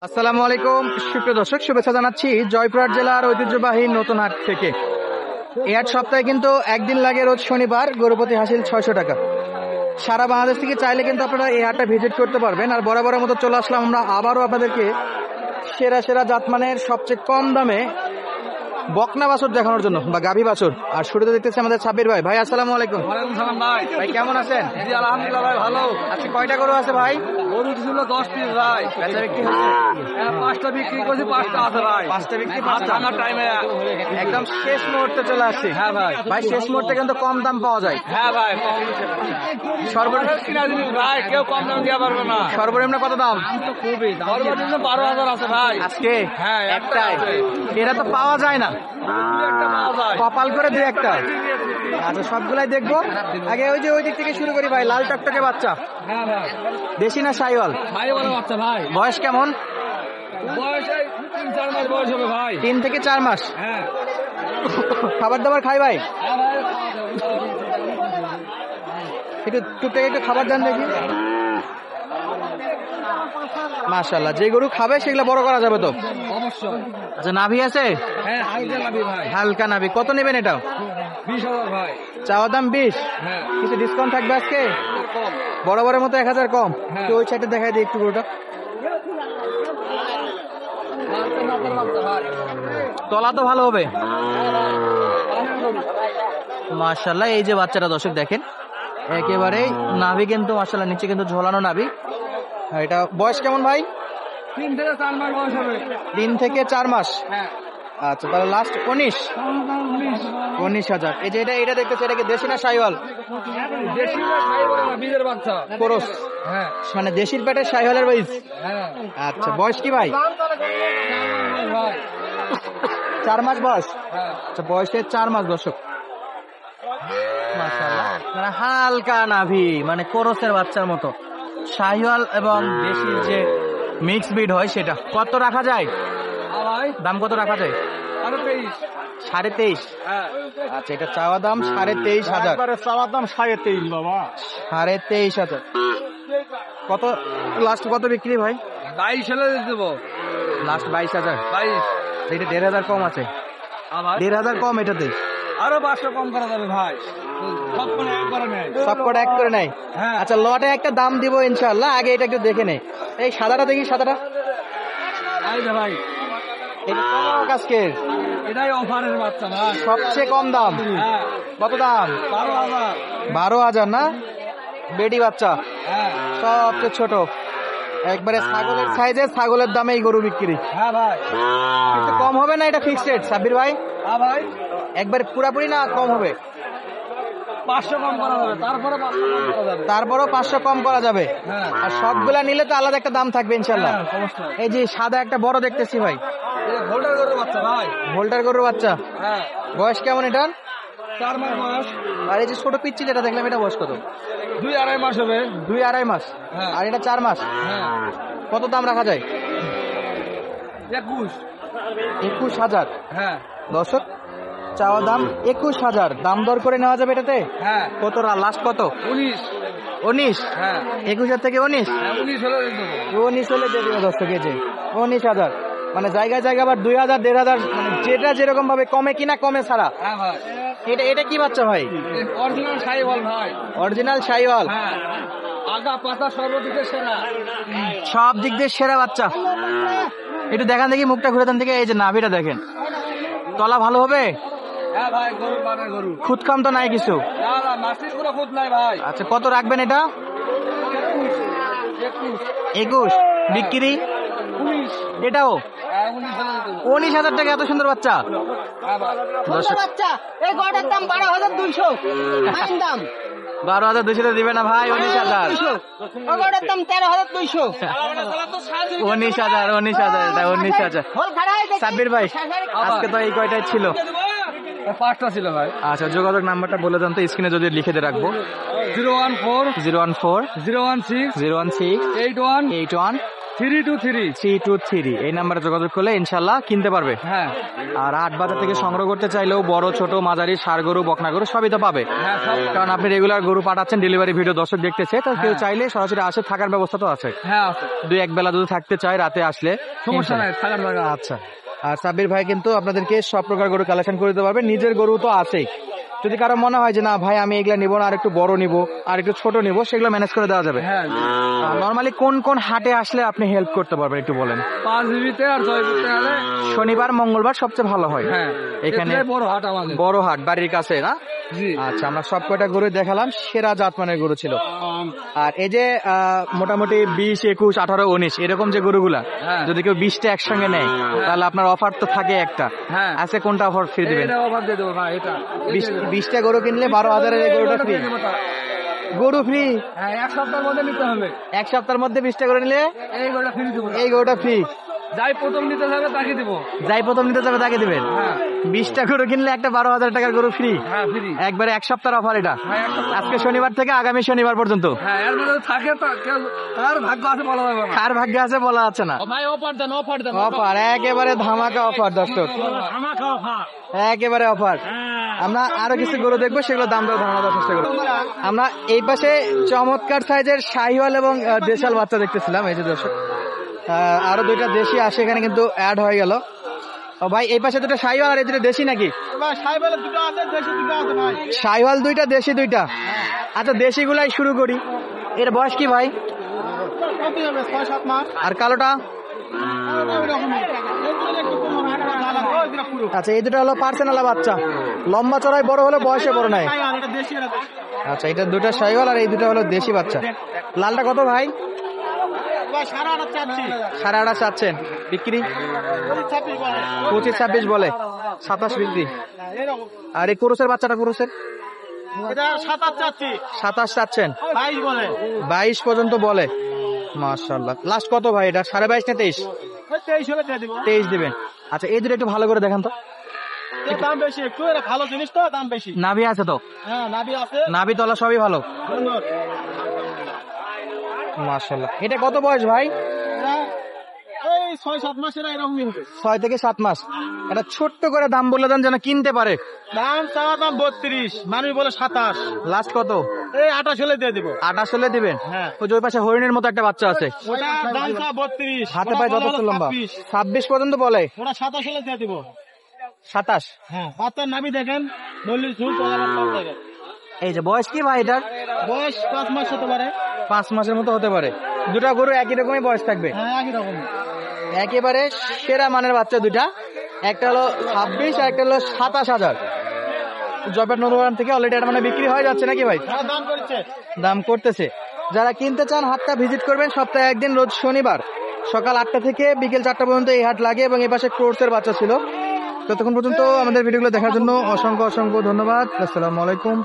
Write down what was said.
আসসালামু আলাইকুম সুপ্রিয় দর্শক, শুভেচ্ছা জানাচ্ছি জয়পুরহাট জেলার ঐতিহ্যবাহী নতুন হাট থেকে। এই হাট সপ্তাহে কিন্তু একদিন লাগে, রোজ শনিবার। গরুপতি হাসিল 600 টাকা। সারা বাংলাদেশ থেকে চাইলে কিন্তু আপনারা এই হাটটা ভিজিট করতে পারবেন। আর বরাবরের মতো চলে আসলাম আমরা আবারও আপনাদেরকে সেরা সেরা জাতমানের সবচেয়ে কম দামে বকনা বাছুর দেখানোর জন্য, বা গাভী বাছুর। আর শুরুতে দেখতেছি আমাদের সাব্বির ভাই। ভাই আসসালামু আলাইকুম। ওয়ালাইকুম সালাম ভাই। ভাই কেমন আছেন? জি আলহামদুলিল্লাহ ভাই, ভালো। আজকে কয়টা গরু আছে ভাই? গরু ছিল 10 পিস ভাই। বেচা বিক্রি হচ্ছে? হ্যাঁ, 5টা বিক্রি করছি, 5টা আছে ভাই। 5টা বিক্রি, হাত 5টা ভাঙার টাইমে। একদম শেষ মুহূর্তে চলে আসছি। হ্যাঁ ভাই। ভাই শেষ মুহূর্তে কিন্তু কম দাম পাওয়া যায়। হ্যাঁ ভাই, সর্বনিম্ন কিনা জিনিস ভাই, কেউ কম দাম দেওয়া পারবে না। সর্বনিম্ন কত দাম? সর্বনিম্ন 12,000 আছে ভাই। আজকে হ্যাঁ, একটাই? আছে। এরা তো পাওয়া যায় না, দুই একটা পাওয়া যায়। কপাল করে দুই একটা। আচ্ছা, সবগুলাই দেখবো। আগে ওই দিক থেকে শুরু করি ভাই। লাল টকটকে বাচ্চা, হ্যাঁ ভাই, দেশি না শাইওয়াল? ভাই বলে বাচ্চা ভাই। বয়স কেমন? বয়স এই 3-4 মাস বয়স হবে ভাই। 3 থেকে 4 মাস। হ্যাঁ খাবার দাবার খাই ভাই? হ্যাঁ ভাই, একটু টুকটাক একটু খাবার দেন দেখি। মাশাআল্লাহ, যে গরু খাবে সেগুলো বড় করা যাবে তো? অবশ্যই। আচ্ছা, নাভি আছে? হ্যাঁ, হালকা লাভি ভাই। হালকা নাভি। কত নেবেন এটা? 20,000 ভাই। চাওয়া দাম 20। হ্যাঁ, কিছু ডিসকাউন্ট থাকবে আজকে? কম। বরাবরের মতো 1000 কম। হ্যাঁ। তো ওই সাইডে দেখাই দিই একটু গরুটা। মাথা বাচ্চা ভাই। তলা তো ভালো হবে মাশাআল্লাহ। এই যে বাচ্চাটা দর্শক দেখেন, একেবারে নাভি কিন্তু মাশাআল্লাহ, নিচে কিন্তু ঝোলানো নাভি। আর এটা বয়স কেমন ভাই? 3 থেকে 4 মাস বয়স হবে। 3 থেকে 4 মাস। হ্যাঁ, আচ্ছা, তাহলে লাস্ট 19। 19,000। এই যে এটা দেখতেছে, এটা কি দেশি না শাইওয়াল? দেশি না খাই বলে না, বীজের বাচ্চা। কোরস, হ্যাঁ মানে দেশির পেটে শাইওয়ালের বীজ। হ্যাঁ আচ্ছা, বয়স কি ভাই? ভাই। 4 মাস বয়স। হ্যাঁ, আচ্ছা, বয়সে 4 মাস দর্শক। মাশাআল্লাহ, মানে হালকা নাভি, মানে কোরসের বাচ্চার মতো। শাহিওয়াল এবং দেশি যে মিক্স ব্রিড হয় সেটা। কত রাখা যায়? ভাই দাম কত রাখা যায়? আরো 23। 23.5। হ্যাঁ, আচ্ছা, এটা চাওয়া দাম 23,500। একবারে চাওয়ার দাম 23.5 বাবা। 23,500। কত লাস্ট কত বিক্রি ভাই? 22 হলে দেবো। লাস্ট 22,000। 22। এটা 1,500 কম আছে। আমার 1,500 কম এটাতে। আরো 500 কম করা যাবে ভাই। সব কোনো একবারে নেই। সবকটা এক করে নেয়। হ্যাঁ। আচ্ছা, লটে একটা দাম দিব ইনশাআল্লাহ। আগে এটা একটু দেখে নেই। এই সাদাটা দেখি, সাদাটা। এই যে ভাই, এটা কত আজকের? এটাই অফারের বাচ্চা ভাই। সবচেয়ে কম দাম। হ্যাঁ, কত দাম? 12,000। 12,000 না? বেডি বাচ্চা, হ্যাঁ সবচেয়ে ছোট, একবারে ছাগলের সাইজে, ছাগলের দামে এই গরু বিক্রি। হ্যাঁ ভাই। কিন্তু কম হবে না? এটা ফিক্সড রেট সাব্বির ভাই? হ্যাঁ ভাই, একবার পুরাপুরি না কম হবে? 500 কম করা যাবে। তারপরে 500 কম করা যাবে। তারপরও 500 কম করা যাবে। হ্যাঁ আর সবগুলা নিলে তো আলাদা একটা দাম থাকবে ইনশাল্লাহ। হ্যাঁ, অবশ্যই। এই যে সাদা একটা বড় দেখতেছি ভাই, এটা ভোল্টার গরুর বাচ্চা ভাই। ভোল্টার গরুর বাচ্চা। হ্যাঁ, বয়স কেমন এটার? 4 মাস বয়স। আর এই যে ছোট পিচ্ছি যেটা দেখলাম, এটা বয়স কত? 2-2.5 মাস হবে। 2-2.5 মাস। হ্যাঁ। আর এটা 4 মাস। হ্যাঁ, কত দাম রাখা যায়? 21। 21,000। হ্যাঁ দর্শক, চাওয়া দাম 21,000। দাম দর করে নেওয়া যাবে এটাতে? হ্যাঁ, কত লাস্ট কত? 19। 19। হ্যাঁ 21,000 থেকে 19। হ্যাঁ, 19 হলে দেবো। 19 হলে দিয়ে দিবে দর্শক। এই যে 19,000, মানে জায়গায় জায়গায় আবার 2,000 1,500, মানে যেটা যেরকম ভাবে কমে কিনা কমে ছাড়া। হ্যাঁ ভাই, এটা কি বাচ্চা ভাই? অরিজিনাল সাইওয়াল ভাই। অরিজিনাল শাইওয়াল। হ্যাঁ, আগা পাতা সর্বদিকে সেরা। সব দিক দিয়ে সেরা বাচ্চা। একটু দেখান দেখি, মুখটা ঘুরে দেন থেকে। এই যে নাভিটা দেখেন, তলা ভালো হবে? হ্যাঁ ভাই, গরু মানে গরু। খুদ খাম তো নাই কিছু? না না, মাসিস কোনো খুদ নাই ভাই। আচ্ছা, কত রাখবেন এটা? 21 বিক্রি। 19। এটাও হ্যাঁ, 19 হলে দেবো। 19,000 টাকা? এত সুন্দর বাচ্চা। হ্যাঁ ভাই, দর্শক, বাচ্চা এই গড়ের দাম 12,200 ফাইন দাম। 12,200 দিবে না ভাই? 19,000। ওই গড়ের দাম 13,200। 19,000 এটা 19,000। হল খাড়াই দেখি। সাব্বির ভাই, আজকে তো এই কয়টাই ছিল। 5টা ছিল ভাই। আচ্ছা, যোগাযোগ নাম্বারটা বলে দেন তো, স্ক্রিনে যদি লিখে দিয়ে রাখবো। 014 014 016 016 81 81 323। 323 এই নাম্বারে যোগাযোগ করলে ইনশাল্লাহ কিনতে পারবে। হ্যাঁ আর হাট বাজার থেকে সংগ্রহ করতে চাইলেও বড় ছোট মাঝারি ষাঁড় গরু বকনা গরু সবই তো পাবে, হ্যাঁ সব। কারণ আপনি রেগুলার গরু পাঠাচ্ছেন, ডেলিভারি ভিডিও দর্শক দেখতেছে, তো কেউ হ্যাঁ। চাইলে সরাসরি আসে, থাকার ব্যবস্থা তো আছে। হ্যাঁ আছে। দুই এক বেলা যদি থাকতে চায় রাতে আসলে সমস্যা নাই, থাকার জায়গা আছে। আচ্ছা। আর সাব্বির ভাই কিন্তু আপনাদেরকে সব প্রকার গরু কালেকশন করে দিতে পারবে, নিজের গরু তো আছেই। যদি কারো মনে হয় যে না ভাই আমি এগুলা নিবো না, আর একটু বড় নিবো, আর একটু ছোট নিবো, সেগুলো ম্যানেজ করে দেওয়া যাবে। হ্যাঁ নরমালি কোন কোন হাটে আসলে আপনি হেল্প করতে পারবেন একটু বলেন। 5 বিবিতে আর জয়পুরতে হলে শনিবার মঙ্গলবার সবচেয়ে ভালো হয়। হ্যাঁ এখানে এটাই বড় হাট আমাদের। বড় হাট বাড়ির কাছে না? জি। আচ্ছা, আমরা সব কয়টা গরু দেখালাম, সেরা জাতমানের গরু ছিল। আর এই যে মোটামুটি 20, 21, 18, 19 এরকম যে গরুগুলা, হ্যাঁ। যদি কেউ 20টা একসঙ্গে নেয় তাহলে আপনার অফার তো থাকে একটা। হ্যাঁ আজকে কোনটা অফার ফ্রি দিবেন? এটা অফার দিয়ে দেবো ভাই, এটা 20টা গরু কিনলে 12,000-এর এই গরুটা ফ্রি। গরু ফ্রি হ্যাঁ 1 সপ্তাহের মধ্যে নিতে হবে। এক সপ্তাহের মধ্যে 20টা করে নিলে এই গরুটা ফ্রি দেবো। এই গরুটা ফ্রি। যাই প্রথম নিতে যাবে তাকে দেবো। যাই প্রথম নিতে যাবে তাকে দিবেন। হ্যাঁ 20টা গরু কিনলে একটা 12,000 টাকার গরু ফ্রি। হ্যাঁ ফ্রি। একবারে এক সপ্তাহের অফার এটা। হ্যাঁ 1 সপ্তাহ। আজকে শনিবার থেকে আগামী শনিবার পর্যন্ত। হ্যাঁ এর মধ্যে থাকে তো কেউ, কার ভাগ্য আছে বলা যাবে না। কার ভাগ্যে আছে বলা আছে না। ভাই অফার দেন, অফার দেন। অফার একেবারে ধামাকা অফার দর্শক, আমাকে অফার। একেবারে অফার। আমরা আরো কিছু গরু দেখবো, সেগুলো দাম দর ধারণা দেওয়ার চেষ্টা করবো। আমরা এই পাশে চমৎকার সাইজের শাহিওয়াল এবং দেশাল বাচ্চা দেখতেছিলাম, এই যে দর্শক আরো দুইটা দেশি আসে এখানে কিন্তু অ্যাড হয়ে গেল। ও ভাই এই পাশে দুটো শাহিওয়াল আর এই দুটো দেশি নাকি? শাহিওয়াল দুইটা, দেশি দুইটা। আচ্ছা দেশি গুলাই শুরু করি। এর বয়স কি ভাই? আর কালোটা? আচ্ছা এই দুটো হলো পার্সেনালা বাচ্চা, লম্বা চড়াই বড় হলে বয়সে বড় নাই। আচ্ছা এটা দুটো শাহিওয়াল আর এই দুটো হলো দেশি বাচ্চা। লালটা কত ভাই? 8.5 চাচ্ছেন, বিক্রি 25-26 বলে, 27 বিক্রি। আর এই কুরুসের বাচ্চাটা, কুরুসের 27 চাচ্ছেন, 22 পর্যন্ত বলে। মাশাআল্লাহ। লাস্ট কত ভাই এটা? 22.5 না 23? 23 দিবেন। আচ্ছা এই দুটো একটু ভালো করে দেখান তো। দাম বেশি একটু, এটা ভালো জিনিস তো, দাম বেশি। নাভি আছে তো? হ্যাঁ নাভি আছে, নাভি তলা সবই ভালো। সুন্দর। মাশাআল্লাহ। এটা কত বয়স ভাই? এই 6-7 মাসের এরকমই হবে। 6 থেকে 7 মাস। এটা ছোট্ট করে দাম বলে দেন যেন কিনতে পারে। দাম চাওয়া দাম 32, মানুষ বলে 27। লাস্ট কত? এই 28 হলে দিয়ে দিব। 28 হলে দিবেন। হ্যাঁ। ওই যে ওই পাশে হরিণের মতো একটা বাচ্চা আছে, ওটা দাম চাওয়া 32, হাতে পায়ে যথেষ্ট লম্বা। 26 পর্যন্ত বলে। ওটা 27 হলে দিয়ে দিব। 27। হ্যাঁ বাচ্চার নাভি দেখেন, নল্লিশ ঝুল দেখেন। এই যে বয়স কি ভাই এটার? বয়স 5 মাস হতে পারে। 5 মাসের মতো হতে পারে। দুটা গরু একই রকমই বয়স থাকবে। হ্যাঁ একই রকম। একেবারে সেরা মানের বাচ্চা দুটা, একটা হলো 26 আর একটা হলো 27,000। জয়পাট নদীবান থেকে অলরেডি এটা মানে বিক্রি হয়ে যাচ্ছে নাকি ভাই? হ্যাঁ দাম করছে। দাম করতেছে। যারা কিনতে চান হাটটা ভিজিট করবেন, সপ্তাহে একদিন, রোজ শনিবার সকাল 8টা থেকে বিকেল 4টা পর্যন্ত এই হাট লাগে। এবং এই পাশে ক্রোর্সের বাচ্চা ছিল। ততক্ষণ পর্যন্ত আমাদের ভিডিওগুলো দেখার জন্য অসংখ্য অসংখ্য ধন্যবাদ। আসসালামু আলাইকুম।